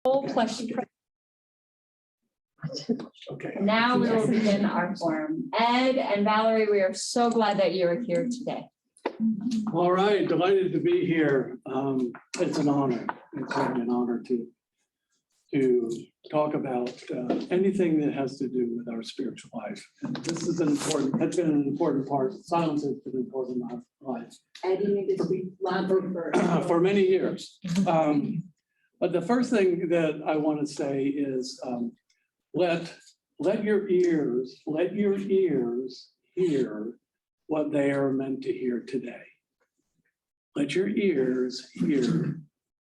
Okay. Now we will begin our forum. Ed and Valerie, we are so glad that you are here today. All right, delighted to be here. It's an honor. It's really an honor to talk about anything that has to do with our spiritual life. And this is has been an important part. Silence has been important in our life. Ed, you need to speak louder first. For many years. But the first thing that I want to say is let your ears hear what they are meant to hear today. Let your ears hear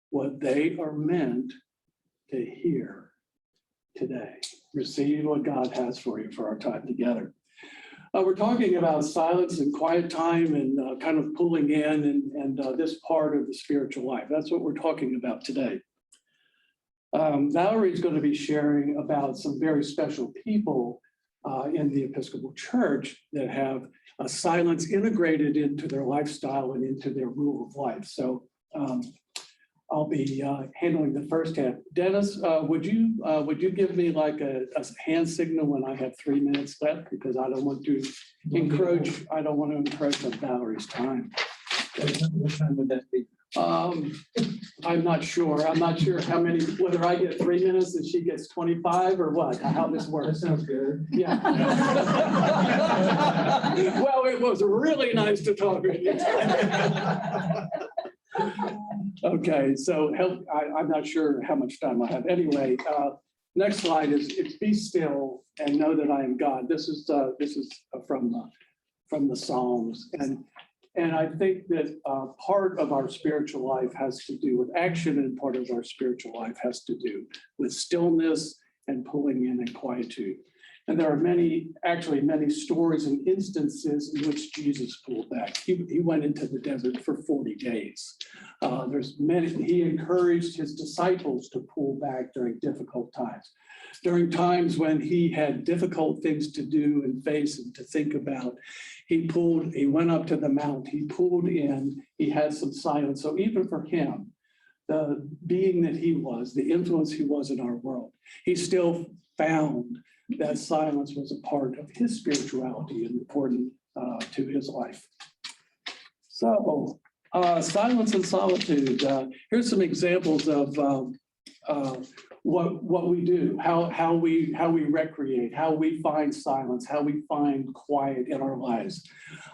what they are meant to hear today. Receive what God has for you for our time together. We're talking about silence and quiet time and kind of pulling in and this part of the spiritual life. That's what we're talking about today. Valerie's going to be sharing about some very special people in the Episcopal Church that have silence integrated into their lifestyle and into their rule of life. So I'll be handling the first half. Dennis, would you give me like a hand signal when I have 3 minutes left, because I don't want to encroach on Valerie's time. What time would that be? I'm not sure. I'm not sure how many, whether I get 3 minutes and she gets 25 or what, how this That works. sounds good. Yeah. Well, it was really nice to talk with you. Okay, so I'm not sure how much time I have. Anyway, next slide is it's be still and know that I am God. This is from the Psalms, and I think that part of our spiritual life has to do with action, and part of our spiritual life has to do with stillness and pulling in and quietude. And there are many stories and instances in which Jesus pulled back. He went into the desert for 40 days. He encouraged his disciples to pull back during difficult times. During times when he had difficult things to do and face and to think about, he went up to the mount, he pulled in, he had some silence. So even for him, the being that he was, the influence he was in our world, he still found that silence was a part of his spirituality and important to his life. So silence and solitude. Here's some examples of what we do, how we recreate, how we find silence, how we find quiet in our lives.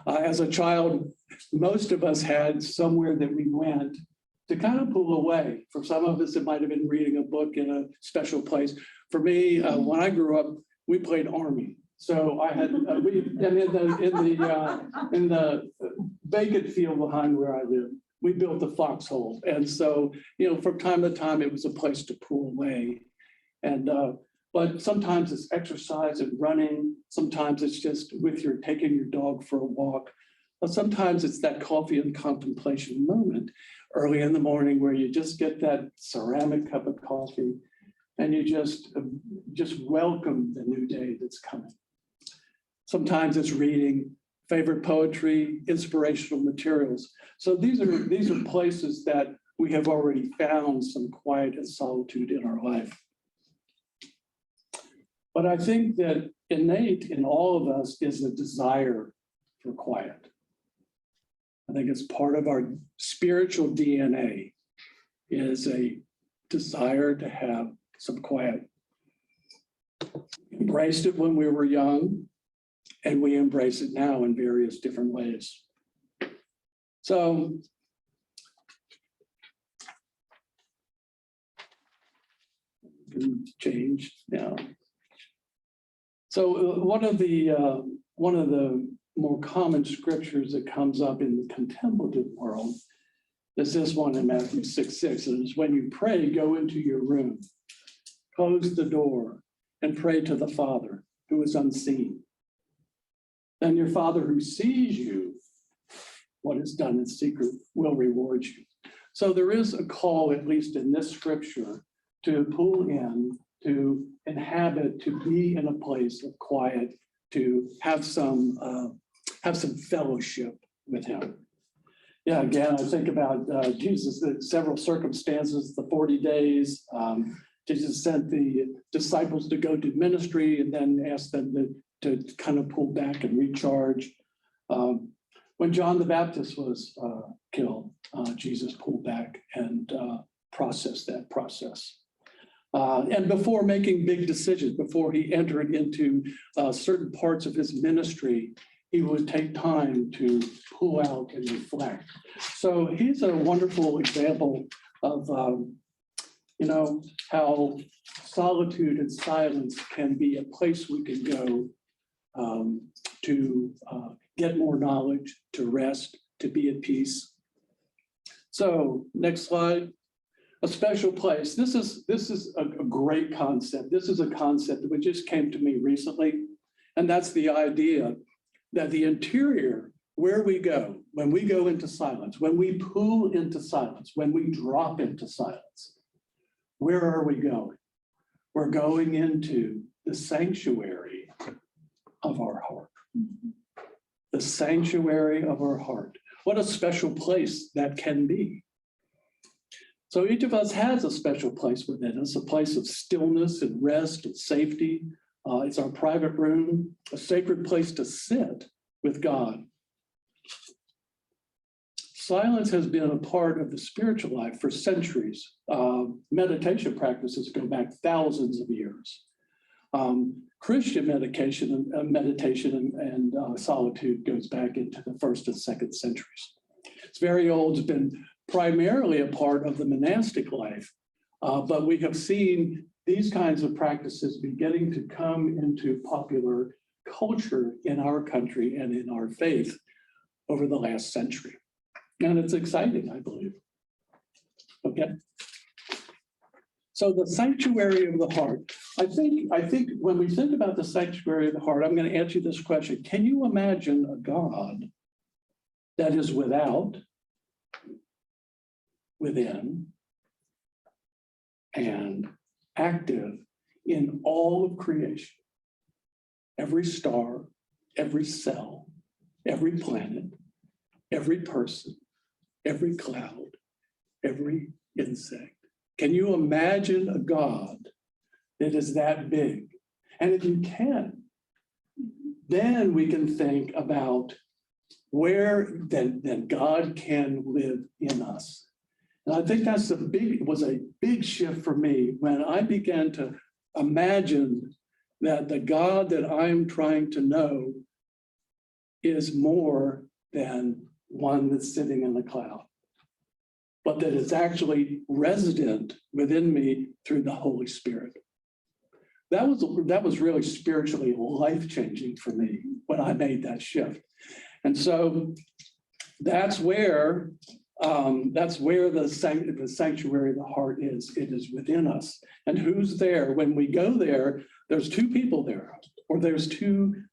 As a child, most of us had somewhere that we went to kind of pull away. For some of us, it might have been reading a book in a special place. For me, when I grew up, we played Army. So I had in the vacant field behind where I lived, we built a foxhole. And so, from time to time, it was a place to pull away. And but sometimes it's exercise and running. Sometimes it's just taking your dog for a walk. But sometimes it's that coffee and contemplation moment early in the morning where you just get that ceramic cup of coffee and you just welcome the new day that's coming. Sometimes it's reading, favorite poetry, inspirational materials. So these are places that we have already found some quiet and solitude in our life. But I think that innate in all of us is a desire for quiet. I think it's part of our spiritual DNA is a desire to have some quiet. We embraced it when we were young, and we embrace it now in various different ways. So change now. So one of the more common scriptures that comes up in the contemplative world is this one in Matthew 6:6. And it's when you pray, go into your room, close the door, and pray to the Father who is unseen. Then your Father who sees you, what is done in secret, will reward you. So there is a call, at least in this scripture, to pull in, to inhabit, to be in a place of quiet, to have some fellowship with him. Yeah, again, I think about Jesus, the several circumstances, the 40 days. Jesus sent the disciples to go do ministry and then asked them to kind of pull back and recharge. When John the Baptist was killed, Jesus pulled back and processed that process. And before making big decisions, before he entered into certain parts of his ministry, he would take time to pull out and reflect. So he's a wonderful example of, how solitude and silence can be a place we can go to get more knowledge, to rest, to be at peace. So next slide. A special place. This is a great concept. This is a concept that just came to me recently, and that's the idea that the interior, where we go, when we go into silence, when we pull into silence, when we drop into silence, where are we going? We're going into the sanctuary of our heart. The sanctuary of our heart. What a special place that can be. So each of us has a special place within us, a place of stillness and rest and safety. It's our private room, a sacred place to sit with God. Silence has been a part of the spiritual life for centuries. Meditation practices go back thousands of years. Christian meditation and solitude goes back into the 1st and 2nd centuries. It's very old. It's been primarily a part of the monastic life, but we have seen these kinds of practices beginning to come into popular culture in our country and in our faith over the last century. And it's exciting, I believe. Okay. So the sanctuary of the heart. I think when we think about the sanctuary of the heart, I'm going to answer this question. Can you imagine a God that is without, within, and active in all of creation? Every star, every cell, every planet, every person, every cloud, every insect. Can you imagine a God that is that big? And if you can, then we can think about where then God can live in us. And I think was a big shift for me when I began to imagine that the God that I'm trying to know is more than one that's sitting in the cloud, but that is actually resident within me through the Holy Spirit. That was really spiritually life-changing for me when I made that shift. And so that's where the sanctuary of the heart is. It is within us. And who's there? When we go there, there's two people there, or there's two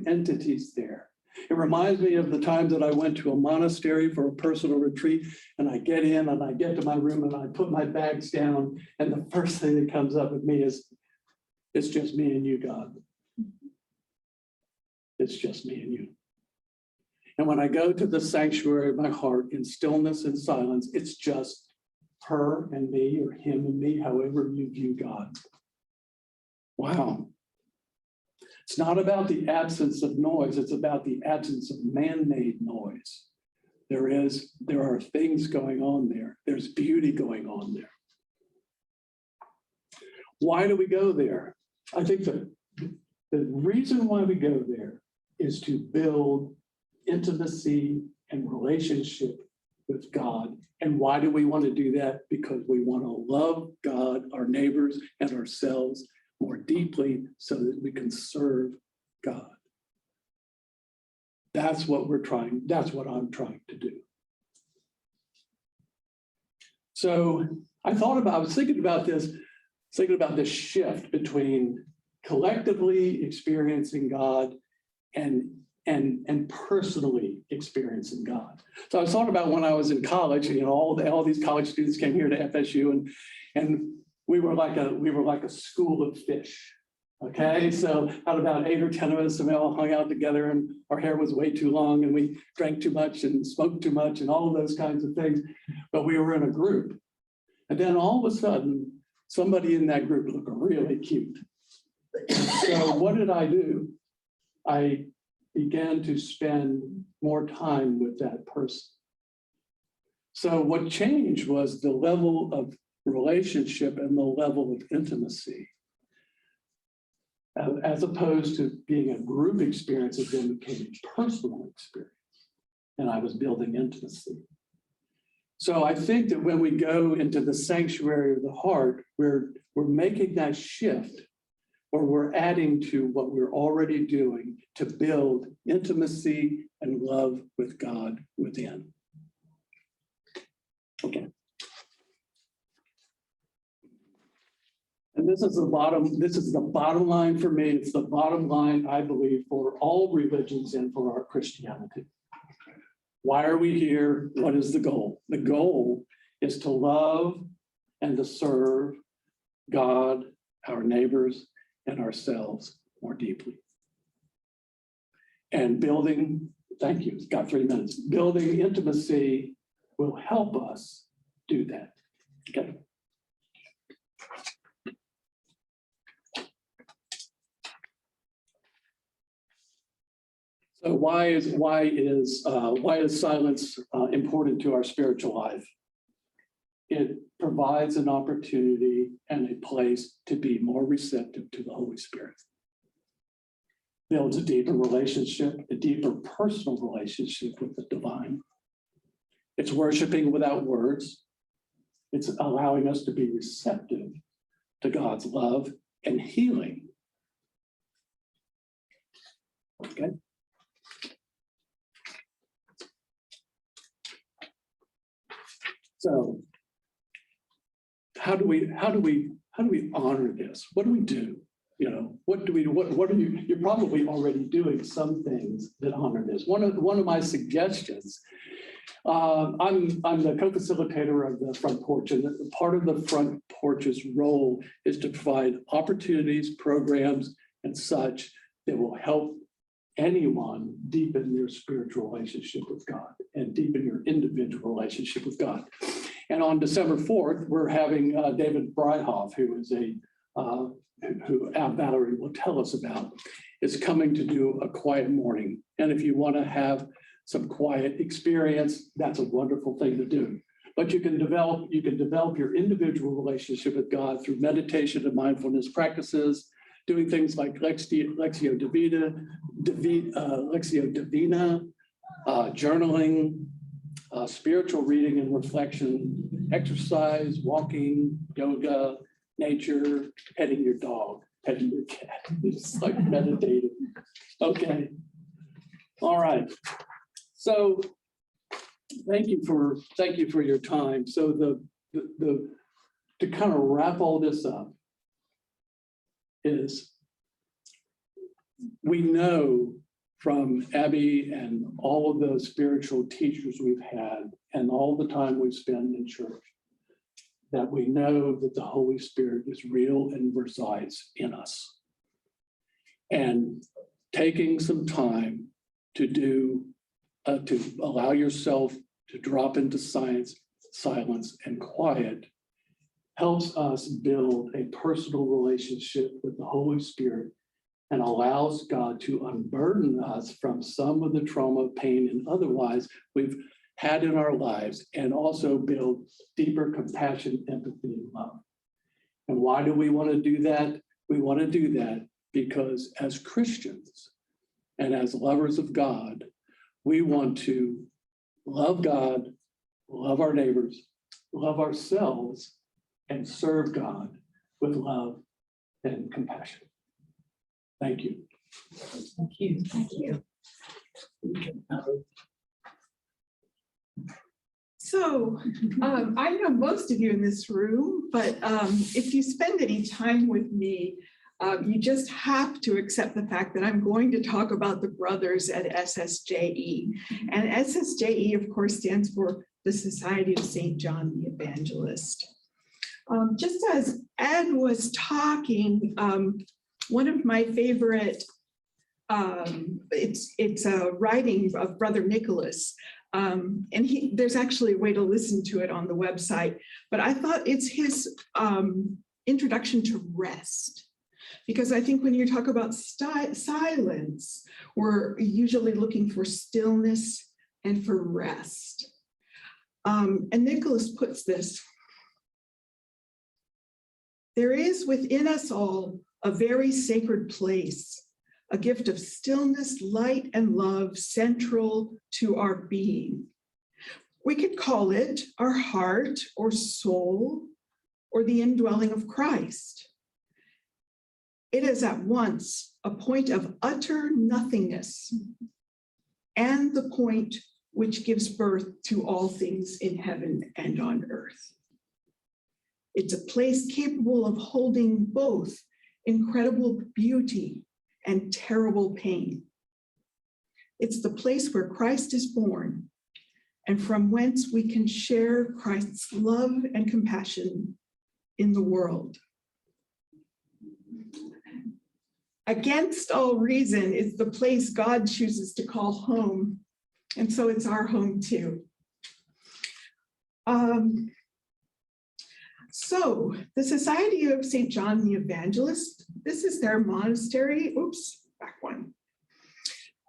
entities there. It reminds me of the time that I went to a monastery for a personal retreat, and I get in and I get to my room and I put my bags down, and the first thing that comes up with me is, it's just me and you, God. It's just me and you. And when I go to the sanctuary of my heart in stillness and silence, it's just her and me, or him and me, however you view God. Wow. It's not about the absence of noise. It's about the absence of man-made noise. There are things going on there. There's beauty going on there. Why do we go there? I think the reason why we go there is to build intimacy and relationship with God. And why do we want to do that? Because we want to love God, our neighbors, and ourselves more deeply so that we can serve God. That's what I'm trying to do. So I was thinking about this shift between collectively experiencing God and personally experiencing God. So I was thought about when I was in college, all these college students came here to FSU, and we were like a school of fish. Okay, so out of about 8 or 10 of us, and we all hung out together, and our hair was way too long, and we drank too much and smoked too much and all of those kinds of things. But we were in a group. And then all of a sudden, somebody in that group looked really cute. So what did I do? I began to spend more time with that person. So what changed was the level of relationship and the level of intimacy. As opposed to being a group experience, it then became a personal experience. And I was building intimacy. So I think that when we go into the sanctuary of the heart, we're making that shift, or we're adding to what we're already doing to build intimacy and love with God within. Okay. And this is the bottom line for me. It's the bottom line, I believe, for all religions and for our Christianity. Why are we here? What is the goal? The goal is to love and to serve God, our neighbors, and ourselves more deeply. And building, thank you, got 3 minutes. Building intimacy will help us do that. Okay. So why is silence important to our spiritual life? It provides an opportunity and a place to be more receptive to the Holy Spirit. Builds a deeper relationship, a deeper personal relationship with the divine. It's worshiping without words. It's allowing us to be receptive to God's love and healing. Okay. So how do we honor this? What do we do? You know, what are you? You're probably already doing some things that honor this. One of my suggestions. I'm the co-facilitator of the front porch, and part of the front porch's role is to provide opportunities, programs, and such that will help anyone deepen their spiritual relationship with God and deepen your individual relationship with God. And on December 4th, we're having David Breida, who is who Valerie will tell us about, is coming to do a quiet morning. And if you want to have some quiet experience, that's a wonderful thing to do. But you can develop your individual relationship with God through meditation and mindfulness practices, doing things like Lectio Divina, journaling, spiritual reading and reflection, exercise, walking, yoga, nature, petting your dog, petting your cat. It's like meditating. Okay. All right. So thank you for your time. So to kind of wrap all this up is we know from Abby and all of the spiritual teachers we've had and all the time we've spent in church that we know that the Holy Spirit is real and resides in us. And taking some time to allow yourself to drop into silence and quiet helps us build a personal relationship with the Holy Spirit and allows God to unburden us from some of the trauma, pain, and otherwise we've had in our lives, and also build deeper compassion, empathy, and love. And why do we want to do that? We want to do that because as Christians and as lovers of God, we want to love God, love our neighbors, love ourselves, and serve God with love and compassion. Thank you. Thank you. Thank you. So I know most of you in this room, but if you spend any time with me, you just have to accept the fact that I'm going to talk about the brothers at SSJE. And SSJE, of course, stands for the Society of St. John the Evangelist. Just as Ed was talking, One of my favorite, it's a writing of Brother Nicholas. And there's actually a way to listen to it on the website, but I thought it's his introduction to rest. Because I think when you talk about silence, we're usually looking for stillness and for rest. And Nicholas puts this: there is within us all a very sacred place, a gift of stillness, light, and love central to our being. We could call it our heart or soul or the indwelling of Christ. It is at once a point of utter nothingness and the point which gives birth to all things in heaven and on earth. It's a place capable of holding both incredible beauty and terrible pain. It's the place where Christ is born and from whence we can share Christ's love and compassion in the world. Against all reason, it's the place God chooses to call home, and so it's our home too. So the Society of St. John the Evangelist, this is their monastery. Oops, back one.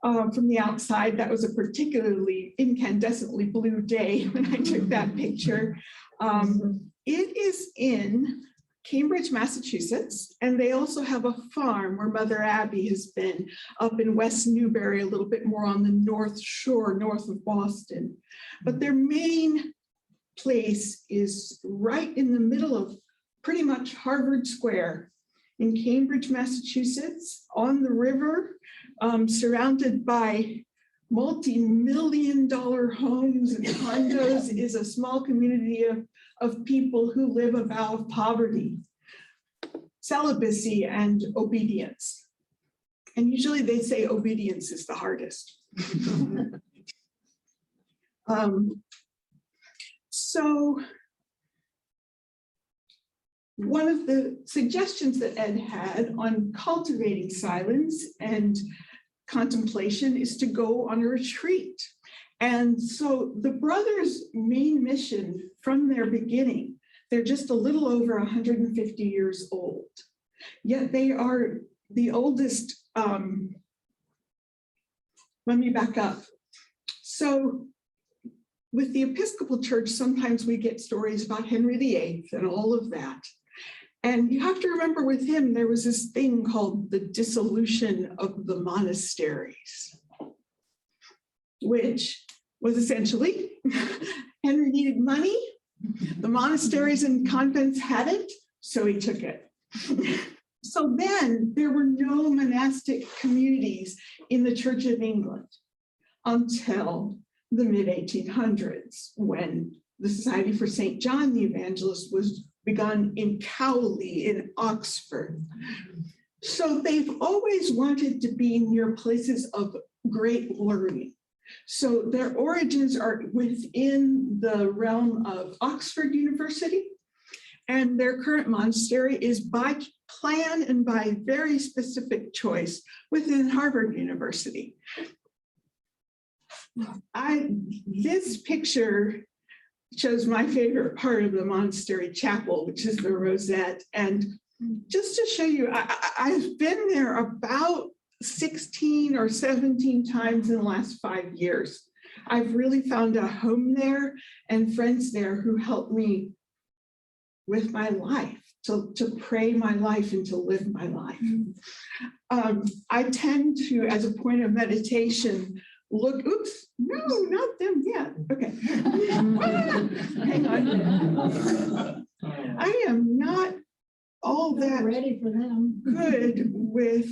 From the outside, that was a particularly incandescently blue day when I took that picture. It is in Cambridge, Massachusetts, and they also have a farm where Mother Abby has been up in West Newbury, a little bit more on the North Shore, north of Boston. But their main place is right in the middle of pretty much Harvard Square in Cambridge, Massachusetts, on the river, surrounded by multi-million-dollar homes and condos, is a small community of people who live a vow of poverty, celibacy, and obedience. And usually they say obedience is the hardest. So one of the suggestions that Ed had on cultivating silence and contemplation is to go on a retreat. And so the brothers' main mission from their beginning, they're just a little over 150 years old, yet they are the oldest. Let me back up. So with the Episcopal Church, sometimes we get stories about Henry VIII and all of that. And you have to remember with him, there was this thing called the dissolution of the monasteries, which was essentially Henry needed money. The monasteries and convents had it, so he took it. So then there were no monastic communities in the Church of England until the mid-1800s, when the Society for St. John the Evangelist was begun in Cowley in Oxford. So they've always wanted to be near places of great learning. So their origins are within the realm of Oxford University, and their current monastery is by plan and by very specific choice within Harvard University. This picture shows my favorite part of the monastery chapel, which is the rosette. And just to show you, I've been there about 16 or 17 times in the last 5 years. I've really found a home there and friends there who helped me with my life, to pray my life and to live my life. I tend to, as a point of meditation, look, oops, no, not them yet. Okay. Hang on. I am not all that ready for them. good with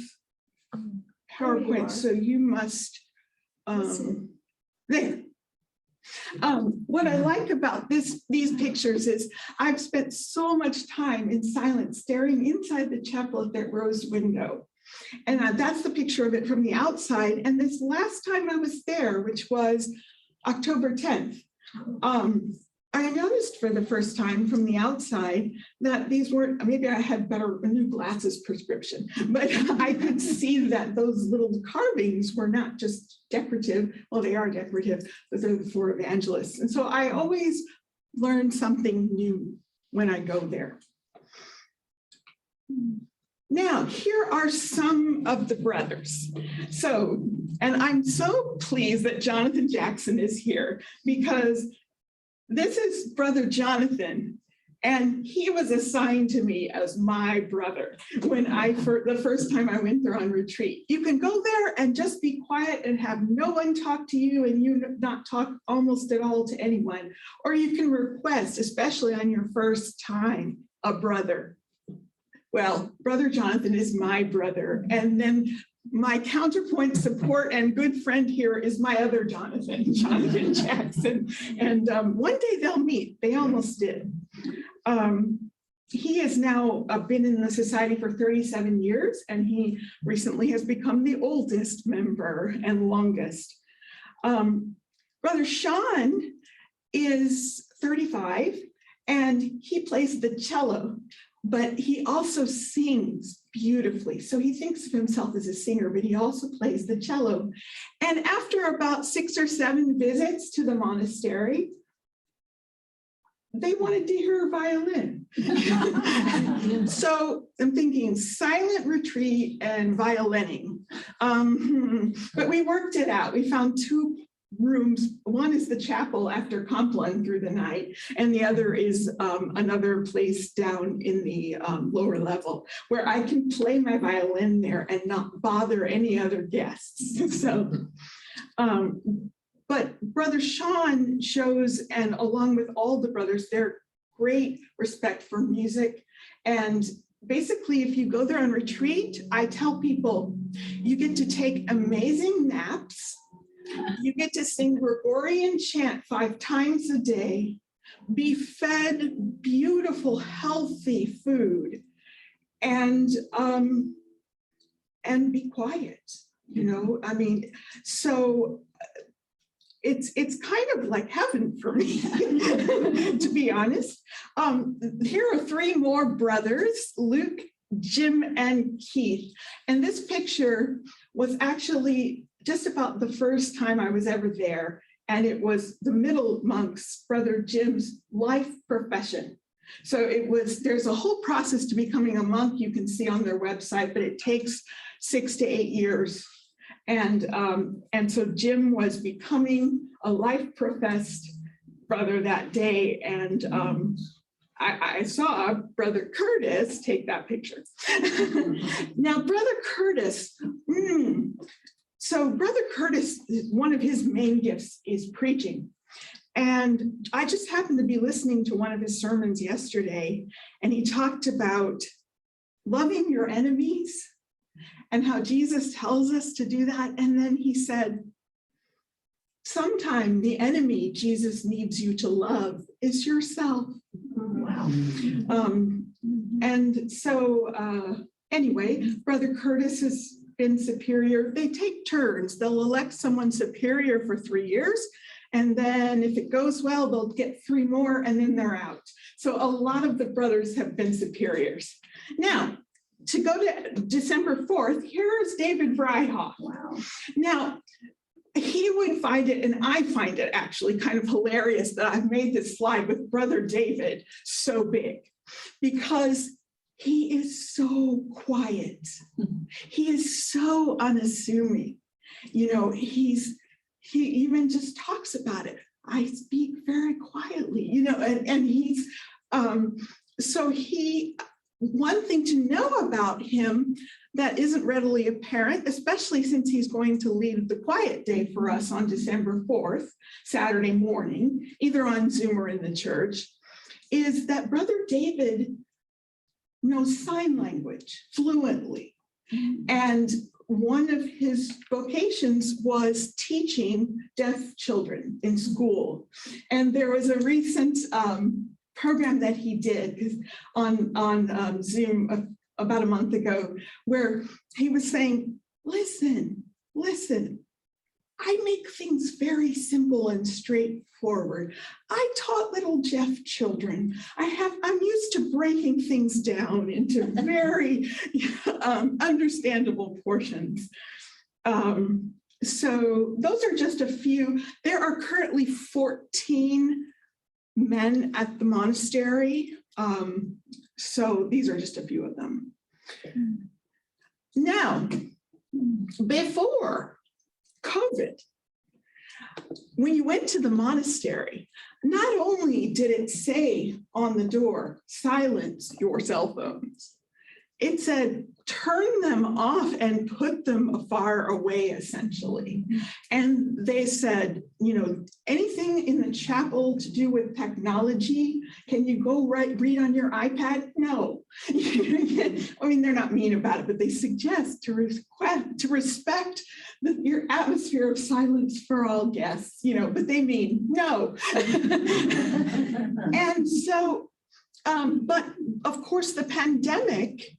PowerPoint, so you must, there. What I like about these pictures is I've spent so much time in silence staring inside the chapel at that rose window. And that's the picture of it from the outside. And this last time I was there, which was October 10th, I noticed for the first time from the outside that these weren't, maybe I had a new glasses prescription, but I could see that those little carvings were not just decorative. Well, they are decorative, but they're for evangelists. And so I always learn something new when I go there. Now, here are some of the brothers. So, and I'm so pleased that Jonathan Jackson is here because this is Brother Jonathan, and he was assigned to me as my brother when the first time I went there on retreat. You can go there and just be quiet and have no one talk to you and you not talk almost at all to anyone. Or you can request, especially on your first time, a brother. Well, Brother Jonathan is my brother. And then my counterpoint support and good friend here is my other Jonathan, Jonathan Jackson. And one day they'll meet. They almost did. He has now been in the society for 37 years, and he recently has become the oldest member and longest. Brother Sean is 35, and he plays the cello, but he also sings beautifully. So he thinks of himself as a singer, but he also plays the cello. And after about 6 or 7 visits to the monastery, they wanted to hear a violin. So I'm thinking silent retreat and violining. But we worked it out. We found 2 rooms. One is the chapel after Compline through the night, and the other is another place down in the lower level where I can play my violin there and not bother any other guests. So, but Brother Sean shows, and along with all the brothers, their great respect for music. And basically, if you go there on retreat, I tell people, you get to take amazing naps. You get to sing Gregorian chant 5 times a day, be fed beautiful, healthy food, and be quiet. You know, I mean, so it's kind of like heaven for me, to be honest. Here are 3 more brothers, Luke, Jim, and Keith. And this picture was actually just about the first time I was ever there. And it was the middle monk's, Brother Jim's, life profession. So there's a whole process to becoming a monk you can see on their website, but it takes 6 to 8 years. And so Jim was becoming a life professed brother that day. And I saw Brother Curtis take that picture. Now, Brother Curtis, so Brother Curtis, one of his main gifts is preaching. And I just happened to be listening to one of his sermons yesterday, and he talked about loving your enemies and how Jesus tells us to do that. And then he said, sometime the enemy Jesus needs you to love is yourself. Wow. And so anyway, Brother Curtis has been superior. They take turns. They'll elect someone superior for 3 years. And then if it goes well, they'll get 3 more and then they're out. So a lot of the brothers have been superiors. Now, to go to December 4th, here's David Breida. Wow. Now, he would find it, and I find it actually kind of hilarious that I've made this slide with Brother David so big, because he is so quiet. He is so unassuming. You know, he even just talks about it. I speak very quietly, you know, and he's, so one thing to know about him that isn't readily apparent, especially since he's going to lead the quiet day for us on December 4th, Saturday morning, either on Zoom or in the church, is that Brother David knows sign language fluently. And one of his vocations was teaching deaf children in school. And there was a recent program that he did on Zoom about a month ago, where he was saying, listen, I make things very simple and straightforward. I taught little Jeff children. I'm used to breaking things down into very understandable portions. So those are just a few. There are currently 14 men at the monastery. So these are just a few of them. Now, before COVID, when you went to the monastery, not only did it say on the door, silence your cell phones, it said, turn them off and put them far away, essentially. And they said, you know, anything in the chapel to do with technology, can you go read on your iPad? No. I mean, they're not mean about it, but they suggest to respect your atmosphere of silence for all guests, you know, but they mean no. And so, but of course, the pandemic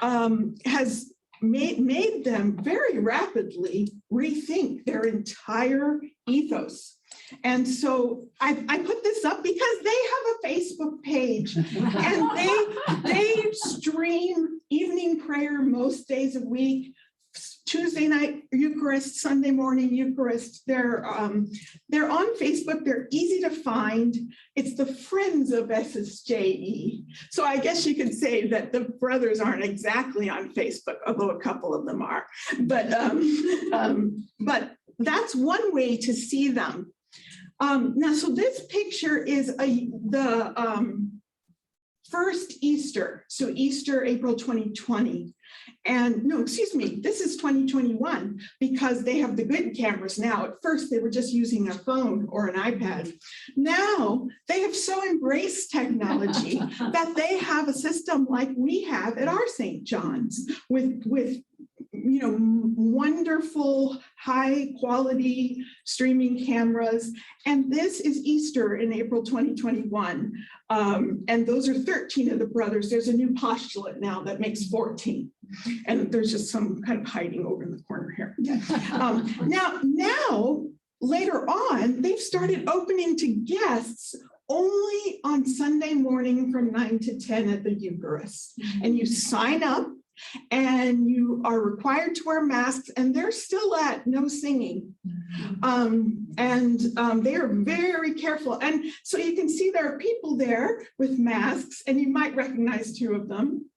has made them very rapidly rethink their entire ethos. And so I put this up because they have a Facebook page and they stream evening prayer most days of week, Tuesday night Eucharist, Sunday morning Eucharist. They're on Facebook. They're easy to find. It's the Friends of SSJE. So I guess you could say that the brothers aren't exactly on Facebook, although a couple of them are. But that's one way to see them. Now, so this picture is the first Easter. So Easter, April 2020. And no, excuse me, this is 2021 because they have the good cameras now. At first, they were just using a phone or an iPad. Now, they have so embraced technology that they have a system like we have at our St. John's with you know, wonderful, high quality streaming cameras. And this is Easter in April 2021. And those are 13 of the brothers. There's a new postulate now that makes 14. And there's just some kind of hiding over in the corner here. Now, later on, they've started opening to guests only on Sunday morning from 9 to 10 at the Eucharist. And you sign up, and you are required to wear masks, and they're still at no singing. They are very careful. And so you can see there are people there with masks, and you might recognize two of them.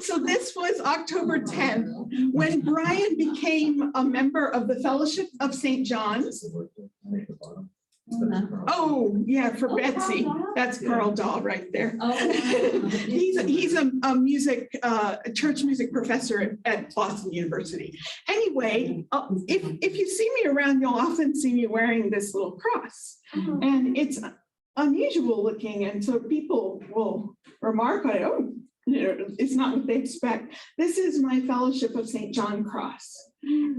So this was October 10th, when Brian became a member of the Fellowship of St. John's. Oh, yeah, for Betsy. That's Carl Dahl right there. He's a church music professor at Boston University. Anyway, if you see me around, you'll often see me wearing this little cross. And it's unusual looking, and so people will remark like, oh, you know, it's not what they expect. This is my Fellowship of St. John cross.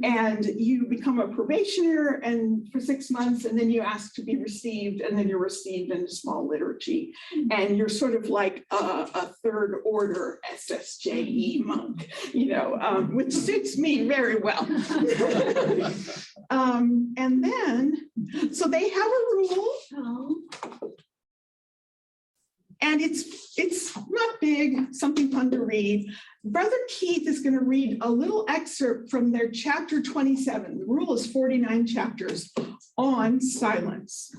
And you become a probationer and for 6 months, and then you ask to be received, and then you're received in a small liturgy. And you're sort of like a third order SSJE monk, you know, which suits me very well. And then, so they have a rule. And it's not big, something fun to read. Brother Keith is going to read a little excerpt from their chapter 27. The rule is 49 chapters on silence.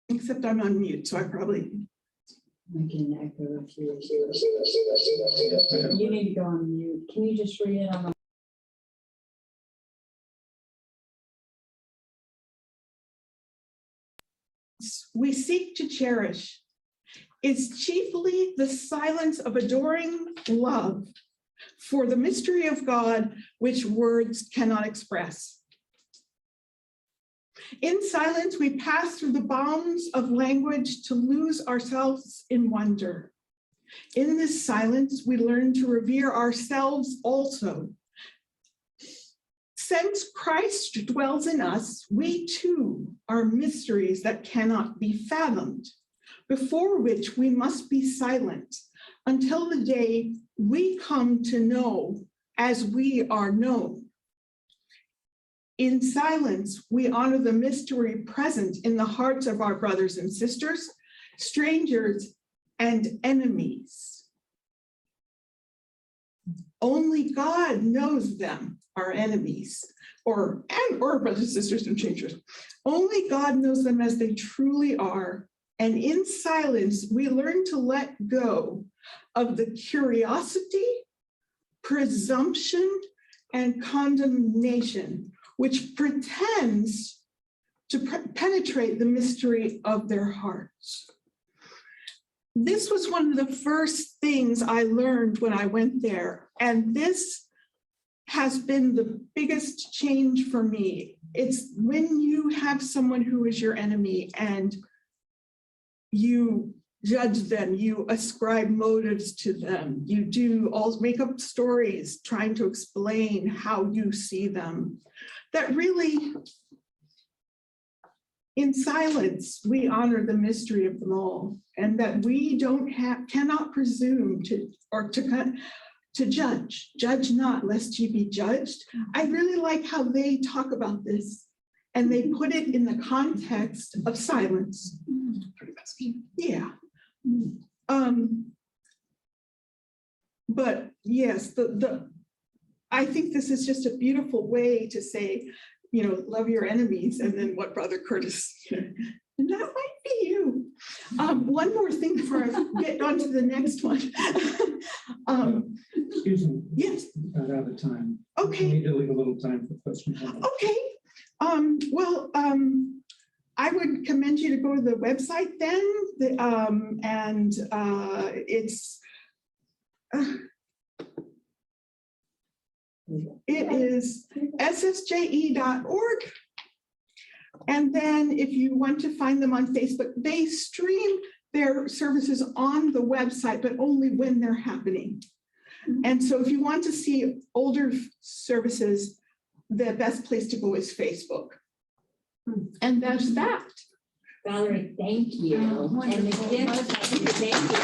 Except I'm on mute, so I probably... Making an echo if you need to go on mute. Can you just read it on the... we seek to cherish is chiefly the silence of adoring love for the mystery of God, which words cannot express. In silence, we pass through the bounds of language to lose ourselves in wonder. In this silence, we learn to revere ourselves also. Since Christ dwells in us, we too are mysteries that cannot be fathomed, before which we must be silent, until the day we come to know as we are known. In silence, we honor the mystery present in the hearts of our brothers and sisters, strangers and enemies. Only God knows them, our enemies, or brothers and sisters and strangers. Only God knows them as they truly are. And in silence, we learn to let go of the curiosity, presumption, and condemnation, which pretends to penetrate the mystery of their hearts. This was one of the first things I learned when I went there, and this has been the biggest change for me. It's when you have someone who is your enemy and you judge them, you ascribe motives to them, you do all make up stories trying to explain how you see them, that really, in silence, we honor the mystery of them all, and that we cannot presume to judge not lest ye be judged. I really like how they talk about this, and they put it in the context of silence. Yeah. But yes, I think this is just a beautiful way to say, love your enemies, and then what Brother Curtis, and that might be you. One more thing before I get on to the next one. Excuse me. Yes. We're out of time. Okay. We need to leave a little time for questions. Okay. Well, I would commend you to go to the website then, it is ssje.org. And then if you want to find them on Facebook, they stream their services on the website, but only when they're happening. And so if you want to see older services, the best place to go is Facebook. And that's that. Valerie, thank you. And the gift, thank you.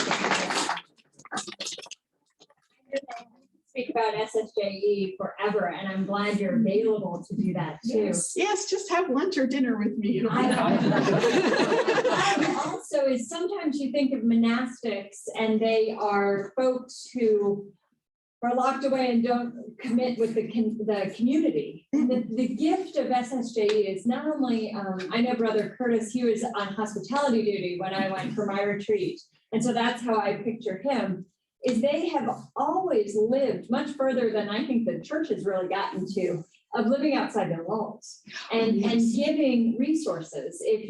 Speak about SSJE forever, and I'm glad you're available to do that too. Yes, just have lunch or dinner with me. Also, is sometimes you think of monastics and they are folks who are locked away and don't commit with the community. The gift of SSJE is not only, I know Brother Curtis, he was on hospitality duty when I went for my retreat. And so that's how I picture him, is they have always lived much further than I think the church has really gotten to, of living outside their walls and giving resources. If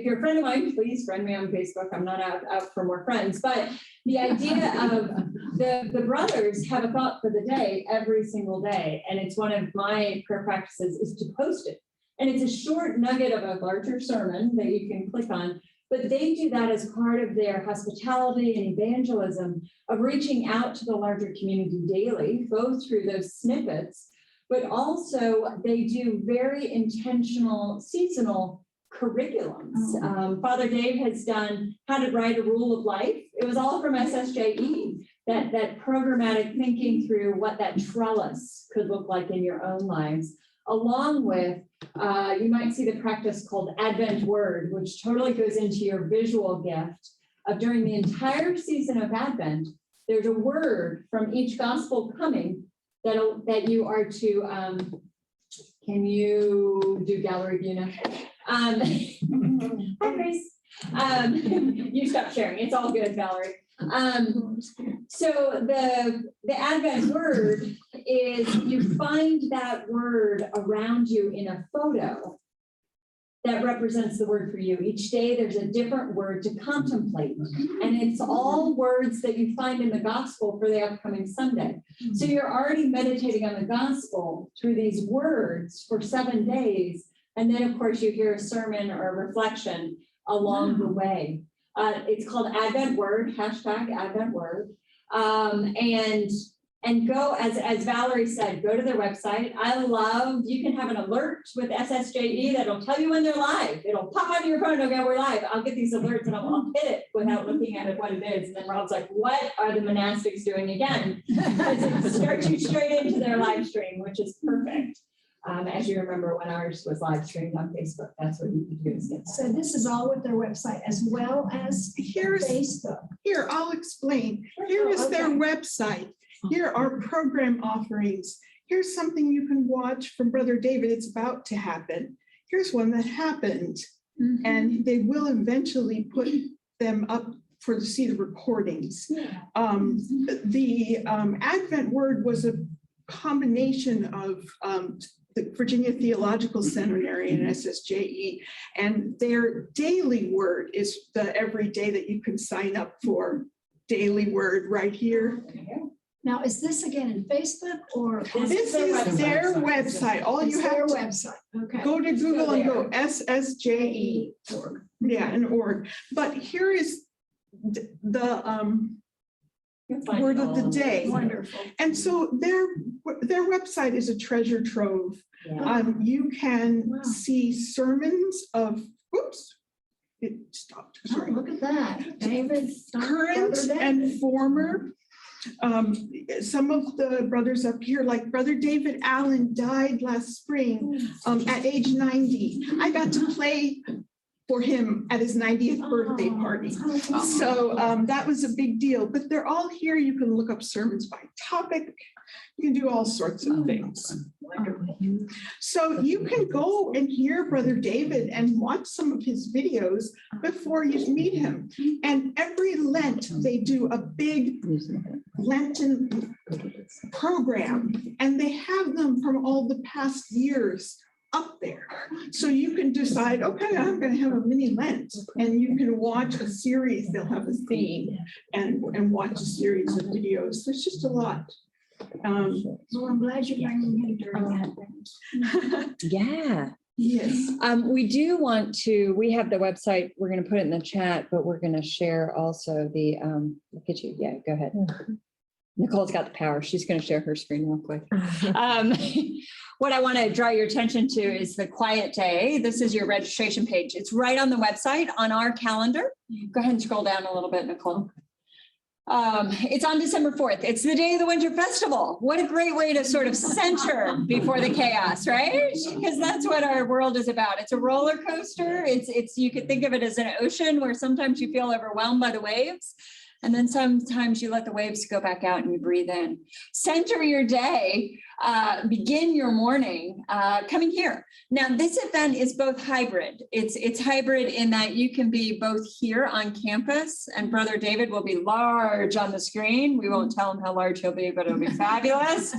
you're a friend of mine, please friend me on Facebook. I'm not out for more friends, but the idea of the brothers have a thought for the day every single day. And it's one of my prayer practices is to post it. And it's a short nugget of a larger sermon that you can click on, but they do that as part of their hospitality and evangelism of reaching out to the larger community daily, both through those snippets, but also they do very intentional seasonal curriculums. Father Dave has done How to Write a Rule of Life. It was all from SSJE, that programmatic thinking through what that trellis could look like in your own lives, along with, you might see the practice called Advent Word, which totally goes into your visual gift of during the entire season of Advent, there's a word from each gospel coming that you are to, can you do gallery view now? Hi, Grace. You stop sharing. It's all good, Valerie. So the Advent word is you find that word around you in a photo that represents the word for you. Each day there's a different word to contemplate, and it's all words that you find in the gospel for the upcoming Sunday. So you're already meditating on the gospel through these words for 7 days, and then of course you hear a sermon or a reflection along the way. It's called Advent Word, #Advent Word. And And go, as Valerie said, go to their website. You can have an alert with SSJE that'll tell you when they're live. It'll pop onto your phone, okay, we're live. I'll get these alerts and I'll hit it without looking at it, what it is. And then Rob's like, what are the monastics doing again? Because it starts you straight into their live stream, which is perfect. As you remember, when ours was live streamed on Facebook, that's what you could do is get that. So this is all with their website as well as Facebook. Here, I'll explain. Here is their website. Here are program offerings. Here's something you can watch from Brother David. It's about to happen. Here's one that happened. And they will eventually put them up to see the recordings. The Advent word was a combination of the Virginia Theological Seminary and SSJE, and their daily word is the every day that you can sign up for. Daily word right here. Now, is this again in Facebook or? This is their website. All you have to website. Okay. go to Google and go SSJE. Yeah, and org. But here is the word of the day. Wonderful. And so their website is a treasure trove. Yeah. You can Wow. see sermons of, oops, it stopped, Oh, sorry. look at that. David. Current Brother and David. former. Some of the brothers up here, like Brother David Allen died last spring at age 90. I got to play for him at his 90th birthday party. So that was a big deal, but they're all here. You can look up sermons by topic. You can do all sorts of things. So you can go and hear Brother David and watch some of his videos before you meet him. And every Lent, they do a big Lenten program, and they have them from all the past years up there. So you can decide, okay, I'm going to have a mini Lent, and you can watch a series. They'll have a theme and watch a series of videos. There's just a lot. Well, I'm glad you're bringing him during that. Yeah. Yes. We do want to, we have the website, we're going to put it in the chat, but we're going to share also the, look at you. Yeah, go ahead. Nicole's got the power. She's going to share her screen real quick. What I want to draw your attention to is the Quiet Day. This is your registration page. It's right on the website on our calendar. Go ahead and scroll down a little bit, Nicole. It's on December 4th. It's the day of the Winter Festival. What a great way to sort of center before the chaos, right? Because that's what our world is about. It's a roller coaster. It's you could think of it as an ocean where sometimes you feel overwhelmed by the waves. And then sometimes you let the waves go back out and you breathe in. Center your day, begin your morning coming here. Now, this event is both hybrid. It's hybrid in that you can be both here on campus, and Brother David will be large on the screen. We won't tell him how large he'll be, but it'll be fabulous.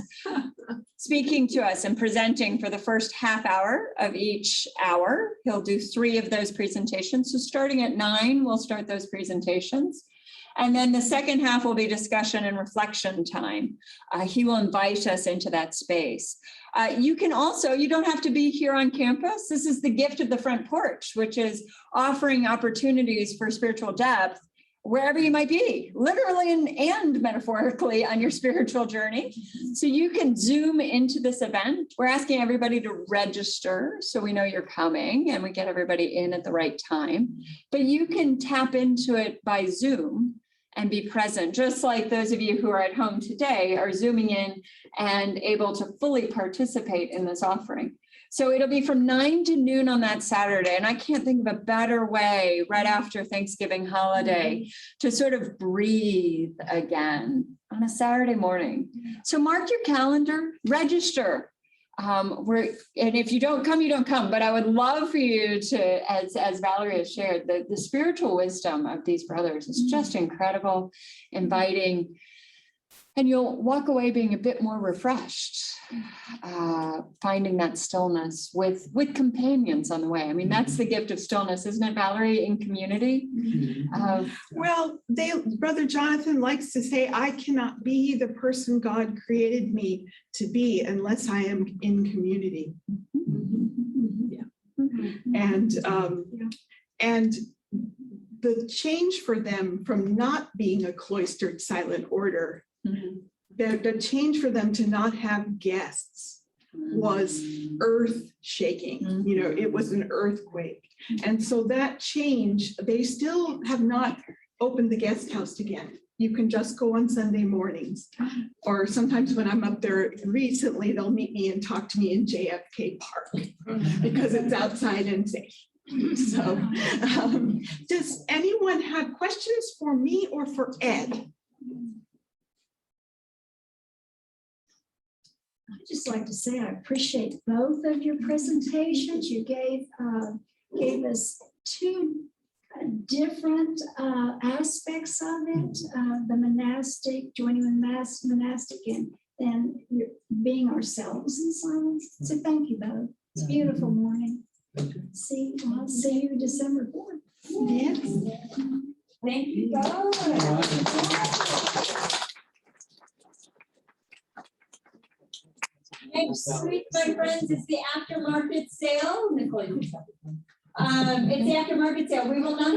Speaking to us and presenting for the first half hour of each hour. He'll do 3 of those presentations. So starting at 9, we'll start those presentations. And then the second half will be discussion and reflection time. He will invite us into that space. You can also, you don't have to be here on campus. This is the gift of the front porch, which is offering opportunities for spiritual depth wherever you might be, literally and metaphorically on your spiritual journey. So you can zoom into this event. We're asking everybody to register so we know you're coming and we get everybody in at the right time. But you can tap into it by Zoom and be present, just like those of you who are at home today are zooming in and able to fully participate in this offering. So it'll be from 9 to noon on that Saturday. And I can't think of a better way right after Thanksgiving holiday to sort of breathe again on a Saturday morning. So mark your calendar, register. And if you don't come, you don't come. But I would love for you to, as Valerie has shared, the spiritual wisdom of these brothers is just incredible, inviting. And you'll walk away being a bit more refreshed, finding that stillness with companions on the way. I mean, that's the gift of stillness, isn't it, Valerie, in community? Well, Brother Jonathan likes to say, I cannot be the person God created me to be unless I am in community. And the change for them from not being a cloistered silent order the change for them to not have guests was earth shaking. You know, it was an earthquake. And so that change, they still have not opened the guest house again. You can just go on Sunday mornings. Or sometimes when I'm up there recently, they'll meet me and talk to me in JFK Park because it's outside and safe. So does anyone have questions for me or for Ed? I'd just like to say I appreciate both of your presentations. You gave us two different aspects of it, the monastic, joining with monastic, and being ourselves in silence. So thank you both. It's a beautiful morning. I'll see you December 4th. Yes. Thank you both. Next week, my friends, is the aftermarket sale. Nicole, you can stop. It's the aftermarket sale. We will not